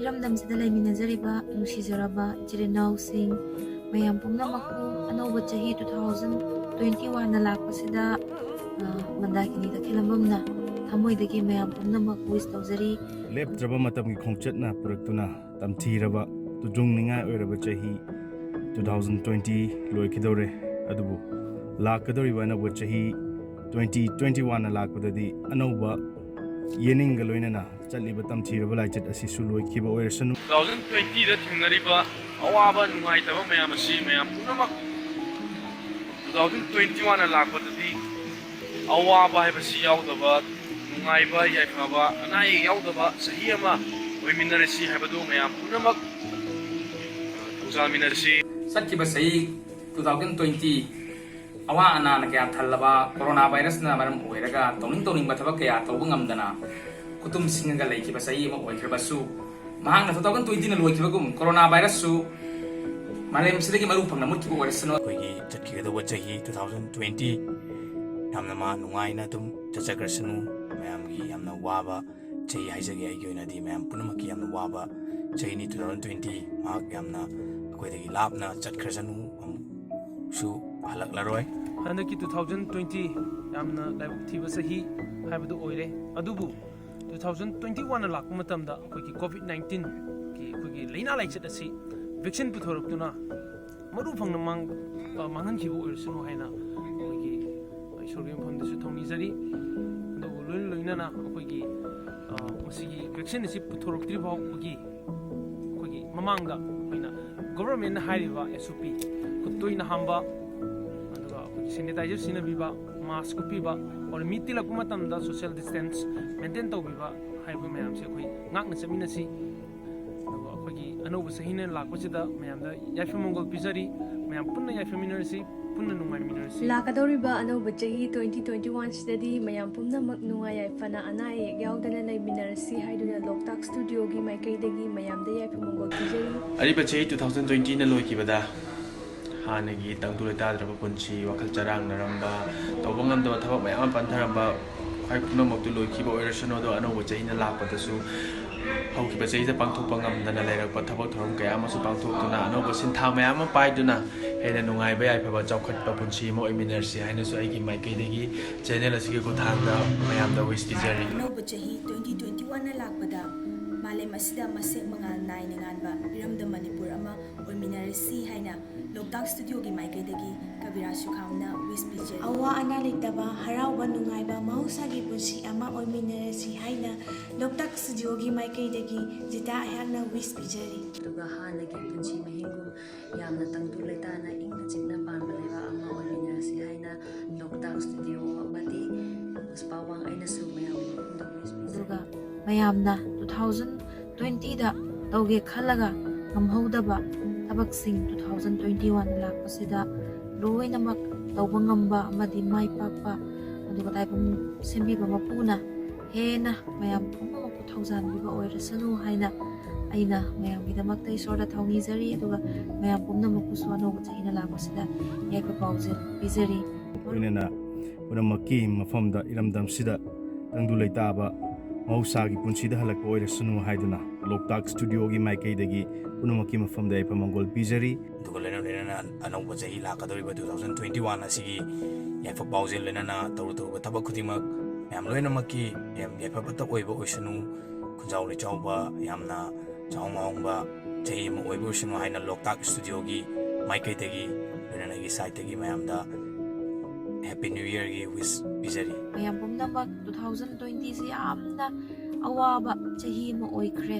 ꯏꯔꯝꯗꯝꯁꯤꯗ ꯂꯩꯃꯤꯟꯅꯖꯔꯤꯕ ꯅꯨꯡꯁꯤꯖꯔꯕ ꯏꯆꯤꯜ ꯏꯅꯥꯎꯁꯤꯡ ꯃꯌꯥꯝ ꯄꯨꯝꯅꯃꯛꯄꯨ ꯑꯅꯧꯕ ꯆꯍꯤ 2021ꯅ ꯂꯥꯛꯄꯁꯤꯗ ꯃꯟꯗꯥꯀꯤꯅꯤ ꯇꯈꯦꯜꯂꯝꯕꯝꯅ ꯊꯃꯣꯏꯗꯒꯤ ꯃꯌꯥꯝ ꯄꯨꯝꯅꯃꯛ ꯋꯤꯁ ꯇꯧꯖꯔꯤ. ꯂꯦꯞꯇ꯭ꯔꯕ ꯃꯇꯝꯒꯤ ꯈꯣꯡꯆꯠꯅ ꯄꯨꯔꯛꯇꯨꯅ ꯇꯝꯊꯤꯔꯕ ꯇꯨꯖꯨꯡꯅꯤꯡꯉꯥꯏ ꯑꯣꯏꯔꯕ ꯆꯍꯤ 2020 ꯂꯣꯏꯈꯤꯗꯧꯔꯦ. ꯑꯗꯨꯕꯨ ꯂꯥꯛꯀꯗꯧꯔꯤꯕ ꯑꯅꯧꯕ ꯆꯍꯤ 2021ꯅ ꯂꯥꯛꯄꯗꯗꯤ ꯑꯅꯧꯕ ꯌꯦꯅꯤꯡꯒ ꯂꯣꯏꯅꯅ ꯆꯠꯂꯤꯕ ꯇꯝꯊꯤꯔꯕ ꯂꯥꯏꯆꯠ ꯑꯁꯤꯁꯨ ꯂꯣꯏꯈꯤꯕ ꯑꯣꯏꯔꯁꯅꯨ. 2020ꯗ ꯊꯦꯡꯅꯔꯤꯕ ꯑꯋꯥꯕ ꯅꯨꯡꯉꯥꯏꯇꯕ ꯃꯌꯥꯝ ꯑꯁꯤ ꯃꯌꯥꯝ ꯄꯨꯝꯅꯃꯛ 2021ꯅ ꯂꯥꯛꯄꯗꯗꯤ ꯑꯋꯥꯕ ꯍꯥꯏꯕꯁꯤ ꯌꯥꯎꯗꯕ, ꯅꯨꯡꯉꯥꯏꯕ ꯌꯥꯏꯐꯕ ꯑꯅꯥ ꯑꯌꯦꯛ ꯌꯥꯎꯗꯕ ꯆꯍꯤ ꯑꯃ ꯑꯣꯏꯃꯤꯟꯅꯔꯁꯤ ꯍꯥꯏꯕꯗꯨ ꯃꯌꯥꯝ ꯄꯨꯝꯅꯃꯛ ꯊꯧꯖꯥꯜꯃꯤꯟꯅꯔꯁꯤ. ꯆꯠꯈꯤꯕ ꯆꯍꯤ 2020 ꯑꯋꯥ ꯑꯅꯥꯅ ꯀꯌꯥ ꯊꯜꯂꯕ ꯀꯣꯔꯣꯅꯥ ꯚꯥꯏꯔꯁꯅ ꯃꯔꯝ ꯑꯣꯏꯔꯒ ꯇꯧꯅꯤꯡꯕ ꯊꯕꯛ ꯀꯌꯥ ꯇꯧꯕ ꯉꯝꯗꯅ ꯈꯨꯇꯨꯝ ꯁꯤꯡꯉꯒ ꯂꯩꯈꯤꯕ ꯆꯍꯤ ꯑꯃ ꯑꯣꯏꯈ꯭ꯔꯕꯁꯨ ꯃꯍꯥꯛꯅ 2020ꯅ ꯂꯣꯏꯈꯤꯕꯒꯨꯝ ꯀꯣꯔꯣꯅꯥ ꯚꯥꯏꯔꯁꯁꯨ ꯃꯥꯂꯦꯝꯁꯤꯗꯒꯤ ꯃꯔꯨ ꯐꯪꯅ ꯃꯨꯠꯈꯤꯕ ꯑꯣꯏꯔꯁꯅꯨ. ꯑꯩꯈꯣꯏꯒꯤ ꯆꯠꯈꯤꯒꯗꯧꯕ ꯆꯍꯤ 2020 ꯌꯥꯝꯅ ꯅꯨꯡꯉꯥꯏꯅ ꯑꯗꯨꯝ ꯆꯠꯆꯈ꯭ꯔꯁꯅꯨ. ꯃꯌꯥꯝꯒꯤ ꯌꯥꯝꯅ ꯋꯥꯕ ꯆꯍꯤ ꯍꯥꯏꯖꯒꯦ. ꯑꯩꯒꯤ ꯑꯣꯏꯅꯗꯤ ꯃꯌꯥꯝ ꯄꯨꯝꯅꯃꯛꯀꯤ ꯌꯥꯝꯅ ꯋꯥꯕ ꯆꯍꯤꯅꯤ 2020. ꯃꯍꯥꯛ ꯌꯥꯝꯅ ꯑꯩꯈꯣꯏꯗꯒꯤ ꯂꯥꯞꯅ ꯆꯠꯈ꯭ꯔꯁꯅꯨ, ꯑꯃꯨꯛꯁꯨ ꯍꯜꯂꯛꯂꯔꯣꯏ. ꯍꯟꯗꯛꯀꯤ 2020 ꯌꯥꯝꯅ ꯂꯥꯏꯕꯛ ꯊꯤꯕ ꯆꯍꯤ ꯍꯥꯏꯕꯗꯨ ꯑꯣꯏꯔꯦ. ꯑꯗꯨꯕꯨ 2021ꯅ ꯂꯥꯛꯄ ꯃꯇꯝꯗ ꯑꯩꯈꯣꯏꯒꯤ COVID-19ꯒꯤ ꯑꯩꯈꯣꯏꯒꯤ ꯂꯩꯅꯥ ꯂꯥꯏꯆꯠ ꯑꯁꯤ ꯚꯦꯛꯁꯤꯟ ꯄꯨꯊꯣꯔꯛꯇꯨꯅ ꯃꯔꯨ ꯐꯪꯅ ꯃꯥꯡꯍꯟꯈꯤꯕ ꯑꯣꯏꯔꯁꯅꯨ ꯍꯥꯏꯅ ꯑꯩꯈꯣꯏꯒꯤ ꯏꯁꯣꯔꯒꯤ ꯃꯐꯝꯗꯁꯨ ꯊꯧꯅꯤꯖꯔꯤ. ꯑꯗꯨꯕꯨ ꯂꯣꯏꯅꯅ ꯑꯩꯈꯣꯏꯒꯤ ꯃꯁꯤꯒꯤ ꯚꯦꯛꯁꯤꯟ ꯑꯁꯤ ꯄꯨꯊꯣꯔꯛꯇ꯭ꯔꯤ ꯐꯥꯎꯕꯒꯤ ꯑꯩꯈꯣꯏꯒꯤ ꯃꯃꯥꯡꯗ ꯑꯩꯈꯣꯏꯅ ꯒꯣꯚꯔꯟꯃꯦꯟꯠꯅ ꯍꯥꯏꯔꯤꯕ SOP ꯈꯨꯠ ꯇꯣꯏꯅ ꯍꯥꯝꯕ, ꯑꯗꯨꯒ ꯑꯩꯈꯣꯏꯒꯤ ꯁꯦꯅꯤꯇꯥꯏꯖꯔ ꯁꯤꯖꯤꯟꯅꯕꯤꯕ, ꯃꯥꯁꯛ ꯎꯞꯄꯤꯕ, ꯑꯣꯔ ꯃꯤ ꯇꯤꯜꯂꯛꯄ ꯃꯇꯝꯗ ꯁꯣꯁꯤꯌꯦꯜ ꯗꯤꯁꯇꯦꯟꯁ ꯃꯦꯟꯇꯦꯟ ꯇꯧꯕꯤꯕ ꯍꯥꯏꯕ ꯃꯌꯥꯝꯁꯦ ꯑꯩꯈꯣꯏ ꯉꯥꯛꯅ ꯆꯠꯃꯤꯟꯅꯁꯤ. ꯑꯗꯨꯒ ꯑꯩꯈꯣꯏꯒꯤ ꯑꯅꯧꯕ ꯆꯍꯤꯅ ꯂꯥꯛꯄꯁꯤꯗ ꯃꯌꯥꯝꯗ ꯌꯥꯏꯐ-ꯃꯪꯒꯣꯜ ꯄꯤꯖꯔꯤ. ꯃꯌꯥꯝ ꯄꯨꯟꯅ ꯌꯥꯏꯐꯃꯤꯟꯅꯔꯁꯤ, ꯄꯨꯟꯅ ꯅꯨꯡꯉꯥꯏꯃꯤꯟꯅꯔꯁꯤ. ꯂꯥꯛꯀꯗꯧꯔꯤꯕ ꯑꯅꯧꯕ ꯆꯍꯤ 2021ꯁꯤꯗꯗꯤ ꯃꯌꯥꯝ ꯄꯨꯝꯅꯃꯛ ꯅꯨꯡꯉꯥꯏ ꯌꯥꯏꯐꯅ ꯑꯅꯥ ꯑꯌꯦꯛ ꯌꯥꯎꯗꯅ ꯂꯩꯃꯤꯟꯅꯔꯁꯤ ꯍꯥꯏꯗꯨꯅ ꯂꯣꯛꯇꯥꯛ ꯁ꯭ꯇꯨꯗꯤꯑꯣꯒꯤ ꯃꯥꯏꯀꯩꯗꯒꯤ ꯃꯌꯥꯝꯗ ꯌꯥꯏꯐ-ꯃꯪꯒꯣꯜ ꯄꯤꯖꯔꯤ. ꯑꯔꯤꯕ ꯆꯍꯤ 2020ꯅ ꯂꯣꯏꯈꯤꯕꯗ ꯍꯥꯟꯅꯒꯤ ꯇꯪꯗꯨ ꯂꯩꯇꯥꯗ꯭ꯔꯕ ꯄꯨꯟꯁꯤ, ꯋꯥꯈꯜ ꯆꯔꯥꯡꯅꯔꯝꯕ, ꯇꯧꯕ ꯉꯝꯗꯕ ꯊꯕꯛ ꯃꯌꯥꯝ ꯑꯃ ꯄꯟꯊꯔꯝꯕ ꯈ꯭ꯋꯥꯏ ꯄꯨꯝꯅꯃꯛꯇꯨ ꯂꯣꯏꯈꯤꯕ ꯑꯣꯏꯔꯁꯅꯨ. ꯑꯗꯣ ꯑꯅꯧꯕ ꯆꯍꯤꯅ ꯂꯥꯛꯄꯗꯁꯨ ꯍꯧꯈꯤꯕ ꯆꯍꯤꯗ ꯄꯥꯡꯊꯣꯛꯄ ꯉꯝꯗꯅ ꯂꯩꯔꯛꯄ ꯊꯕꯛ ꯊꯧꯔꯝ ꯀꯌꯥ ꯑꯃꯁꯨ ꯄꯥꯡꯊꯣꯛꯇꯨꯅ ꯑꯅꯧꯕ ꯁꯤꯟꯊꯥ ꯃꯌꯥꯝ ꯑꯃ ꯄꯥꯏꯗꯨꯅ ꯍꯦꯟꯅ ꯅꯨꯡꯉꯥꯏꯕ ꯌꯥꯏꯐꯕ ꯆꯥꯎꯈꯠꯄ ꯄꯨꯟꯁꯤ ꯑꯃ ꯑꯣꯏꯃꯤꯟꯅꯔꯁꯤ ꯍꯥꯏꯅꯁꯨ ꯑꯩꯒꯤ ꯃꯥꯏꯀꯩꯗꯒꯤ ꯆꯦꯅꯦꯜ ꯑꯁꯤꯒꯤ ꯈꯨꯠꯊꯥꯡꯗ ꯃꯌꯥꯝꯗ ꯋꯤꯁ ꯄꯤꯖꯔꯤ. ꯑꯅꯧꯕ ꯆꯍꯤ 2021ꯅ ꯂꯥꯛꯄꯗ ꯃꯥꯂꯦꯝ ꯑꯁꯤꯗ ꯃꯁꯦꯛ ꯃꯉꯥꯜ ꯅꯥꯏꯅ ꯉꯥꯟꯕ ꯏꯔꯝꯗꯝ ꯃꯅꯤꯄꯨꯔ ꯑꯃ ꯑꯣꯏꯃꯤꯟꯅꯔꯁꯤ ꯍꯥꯏꯅ ꯂꯣꯛꯇꯥꯛ ꯁ꯭ꯇꯨꯗꯤꯑꯣꯒꯤ ꯃꯥꯏꯀꯩꯗꯒꯤ ꯀꯕꯤꯔꯥꯖ ꯁꯨꯈꯥꯝꯅ ꯋꯤꯁ ꯄꯤꯖꯔꯤ. ꯑꯋꯥ ꯑꯅꯥ ꯂꯩꯇꯕ, ꯍꯔꯥꯎꯕ ꯅꯨꯡꯉꯥꯏꯕ ꯃꯍꯧꯁꯥꯒꯤ ꯄꯨꯟꯁꯤ ꯑꯃ ꯑꯣꯏꯃꯤꯟꯅꯔꯁꯤ ꯍꯥꯏꯅ ꯂꯣꯛꯇꯥꯛ ꯁ꯭ꯇꯨꯗꯤꯑꯣꯒꯤ ꯃꯥꯏꯀꯩꯗꯒꯤ ꯖꯤꯇꯥ ꯑꯩꯍꯥꯛꯅ ꯋꯤꯁ ꯄꯤꯖꯔꯤ. ꯑꯗꯨꯒ ꯍꯥꯟꯅꯒꯤ ꯄꯨꯟꯁꯤ ꯃꯍꯤꯡꯒꯨꯝ ꯌꯥꯝꯅ ꯇꯪꯗꯨ ꯂꯩꯇꯥꯅ ꯏꯪꯅ ꯆꯤꯛꯅ ꯄꯥꯟꯕ ꯂꯩꯕꯥꯛ ꯑꯃ ꯑꯣꯏꯃꯤꯟꯅꯔꯁꯤ ꯍꯥꯏꯅ ꯂꯣꯛꯇꯥꯛ ꯁ꯭ꯇꯨꯗꯤꯑꯣ ꯑꯃꯗꯤ ꯄꯨꯁꯄꯥꯋꯥꯡ ꯑꯩꯅꯁꯨ ꯃꯌꯥꯝꯒꯤ ꯃꯐꯝꯗ ꯋꯤꯁ ꯄꯤꯖꯔꯤ. ꯑꯗꯨꯒ ꯃꯌꯥꯝꯅ 2020ꯗ ꯇꯧꯒꯦ ꯈꯜꯂꯒ ꯉꯝꯍꯧꯗꯕ ꯊꯕꯛꯁꯤꯡ 2021 ꯂꯥꯛꯄꯁꯤꯗ ꯂꯣꯏꯅꯃꯛ ꯇꯧꯕ ꯉꯝꯕ ꯑꯃꯗꯤ ꯃꯥꯏ ꯄꯥꯛꯄ, ꯑꯗꯨꯒ ꯇꯥꯏꯕꯪ ꯁꯦꯝꯕꯤꯕ ꯃꯄꯨꯅ ꯍꯦꯟꯅ ꯃꯌꯥꯝ ꯄꯨꯝꯅꯃꯛꯄꯨ ꯊꯧꯖꯥꯟꯕꯤꯕ ꯑꯣꯏꯔꯁꯅꯨ ꯍꯥꯏꯅ ꯑꯩꯅ ꯃꯌꯥꯝꯒꯤꯗꯃꯛꯇ ꯏꯁꯣꯔꯗ ꯊꯧꯅꯤꯖꯔꯤ. ꯑꯗꯨꯒ ꯃꯌꯥꯝ ꯄꯨꯝꯅꯃꯛꯄꯨꯁꯨ ꯑꯅꯧꯕ ꯆꯍꯤꯅ ꯂꯥꯛꯄꯁꯤꯗ ꯌꯥꯏꯐ ꯄꯥꯎꯖꯦꯜ ꯄꯤꯖꯔꯤ. ꯂꯣꯏꯅꯅ ꯄꯨꯝꯅꯃꯛꯀꯤ ꯃꯐꯝꯗ ꯏꯔꯝꯗꯝꯁꯤꯗ ꯇꯪꯗꯨ ꯂꯩꯇꯥꯕ ꯃꯍꯧꯁꯥꯒꯤ ꯄꯨꯟꯁꯤꯗ ꯍꯜꯂꯛꯄ ꯑꯣꯏꯔꯁꯅꯨ ꯍꯥꯏꯗꯨꯅ ꯂꯣꯛꯇꯥꯛ ꯁ꯭ꯇꯨꯗꯤꯑꯣꯒꯤ ꯃꯥꯏꯀꯩꯗꯒꯤ ꯄꯨꯝꯅꯃꯛꯀꯤ ꯃꯐꯝꯗ ꯌꯥꯏꯐ-ꯃꯪꯒꯣꯜ ꯄꯤꯖꯔꯤ. ꯑꯗꯨꯒ ꯂꯣꯏꯅꯅ ꯑꯅꯧꯕ ꯆꯍꯤ ꯂꯥꯛꯀꯗꯧꯔꯤꯕ 2021 ꯑꯁꯤꯒꯤ ꯌꯥꯏꯐ ꯄꯥꯎꯖꯦꯜ ꯂꯣꯏꯅꯅ ꯇꯧꯔꯨꯕ ꯊꯕꯛ ꯈꯨꯗꯤꯡꯃꯛ ꯃꯌꯥꯝ ꯂꯣꯏꯅꯃꯛꯀꯤ ꯌꯥꯏꯐꯕꯇ ꯑꯣꯏꯕ ꯑꯣꯏꯁꯅꯨ, ꯈꯨꯟꯖꯥꯎ ꯂꯩꯆꯥꯎꯕ, ꯌꯥꯝꯅ ꯆꯥꯎ ꯃꯥꯎꯕ ꯆꯍꯤ ꯑꯃ ꯑꯣꯏꯕ ꯑꯣꯏꯁꯅꯨ ꯍꯥꯏꯅ ꯂꯣꯛꯇꯥꯛ ꯁ꯭ꯇꯨꯗꯤꯑꯣꯒꯤ ꯃꯥꯏꯀꯩꯗꯒꯤ ꯂꯣꯏꯅꯅ ꯑꯩꯒꯤ ꯁꯥꯏꯠꯇꯒꯤ ꯃꯌꯥꯝꯗ ꯍꯦꯄꯤ ꯅ꯭ꯌꯨ ꯏꯌꯔꯒꯤ ꯋꯤꯁ ꯄꯤꯖꯔꯤ. ꯃꯌꯥꯝ ꯄꯨꯝꯅꯃꯛ 2020ꯁꯤ ꯌꯥꯝꯅ ꯑꯋꯥꯕ ꯆꯍꯤ ꯑꯃ ꯑꯣꯏꯈ꯭ꯔꯦ.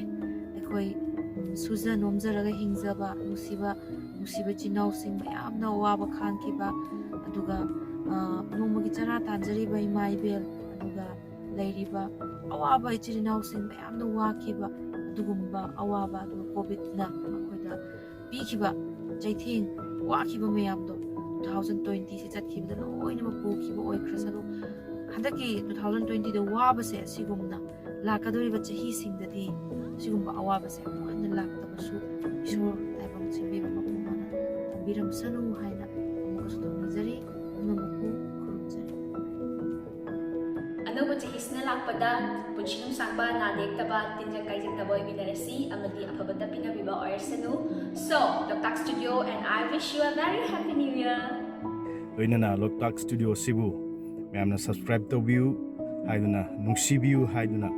ꯑꯩꯈꯣই ꯁꯨꯖ ꯅꯣꯝꯖꯔꯒ ꯍꯤꯡꯖꯕ ꯅꯨꯡꯁꯤꯕ ꯏꯆꯤꯟ-ꯏꯅꯥꯎꯁꯤꯡ ꯃꯌꯥꯝꯅ ꯑꯋꯥꯕ ꯈꯥꯡꯈꯤꯕ, ꯑꯗꯨꯒ ꯅꯣꯡꯃꯒꯤ ꯆꯔꯥ ꯇꯥꯟꯖꯔꯤꯕ ꯏꯃꯥ ꯏꯕꯦꯜ, ꯑꯗꯨꯒ ꯂꯩꯔꯤꯕ ꯑꯋꯥꯕ ꯏꯆꯤꯟ-ꯏꯅꯥꯎꯁꯤꯡ ꯃꯌꯥꯝꯅ ꯋꯥꯈꯤꯕ ꯑꯗꯨꯒꯨꯝꯕ ꯑꯋꯥꯕ, ꯑꯗꯨꯒ ꯀꯣꯚꯤꯗꯅ ꯑꯩꯈꯣꯏꯗ ꯄꯤꯈꯤꯕ ꯆꯩꯊꯦꯡ, ꯋꯥꯈꯤꯕ ꯃꯌꯥꯝꯗꯣ 2020ꯁꯤ ꯆꯠꯈꯤꯕꯗ ꯂꯣꯏꯅꯃꯛ ꯄꯨꯈꯤꯕ ꯑꯣꯏꯈ꯭ꯔꯁꯅꯨ. ꯍꯟꯗꯛꯀꯤ 2020ꯗ ꯋꯥꯕꯁꯦ ꯑꯁꯤꯒꯨꯝꯅ ꯂꯥꯛꯀꯗꯧꯔꯤꯕ ꯆꯍꯤꯁꯤꯡꯗꯗꯤ ꯑꯁꯤꯒꯨꯝꯕ ꯑꯋꯥꯕꯁꯦ ꯑꯃꯨꯛ ꯍꯟꯅ ꯂꯥꯛꯇꯕꯁꯨ ꯏꯁꯣꯔ ꯇꯥꯏꯕꯪ ꯁꯦꯝꯕꯤꯕ ꯃꯄꯨꯅ ꯊꯝꯕꯤꯔꯝꯁꯅꯨ ꯍꯥꯏꯅ ꯑꯃꯨꯛꯀꯁꯨ ꯊꯧꯅꯤꯖꯔꯤ. ꯄꯨꯝꯅꯃꯛꯄꯨ ꯈꯨꯔꯨꯝꯖꯔꯤ. ꯑꯅꯧꯕ ꯆꯍꯤꯁꯤꯅ ꯂꯥꯛꯄꯗ ꯄꯨꯟꯁꯤ ꯅꯨꯡꯁꯥꯡꯕ ꯅꯥꯗꯦꯛꯇꯕ ꯇꯤꯟꯖꯪ ꯀꯥꯏꯖꯪꯗꯕ ꯑꯣꯏꯃꯤꯟꯅꯔꯁꯤ ꯑꯃꯗꯤ ꯑꯐꯕꯇ ꯄꯤꯅꯕꯤꯕ ꯑꯣꯏꯔꯁꯅꯨ So Loktak studio and I wish you a very happy new year ꯂꯣꯏꯅꯅ ꯂꯣꯛꯇꯥꯛ ꯁ꯭ꯇꯨꯗꯤꯑꯣ ꯑꯁꯤꯕꯨ ꯃꯌꯥꯝꯅ ꯁꯕꯁꯀ꯭ꯔꯥꯏꯕ ꯇꯧꯕꯤꯌꯨ ꯍꯥꯏꯗꯨꯅ ꯅꯨꯡꯁꯤꯕꯤꯌꯨ ꯍꯥꯏꯗꯨꯅ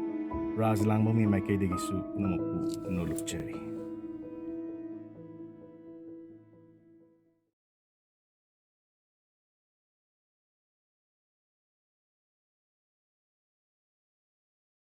ꯔꯥꯖ ꯂꯥꯡꯕꯝꯒꯤ ꯃꯥꯏꯀꯩꯗꯒꯤꯁꯨ ꯄꯨꯝꯅꯃꯛꯄꯨ ꯅꯣꯜꯂꯨꯛꯆꯔꯤ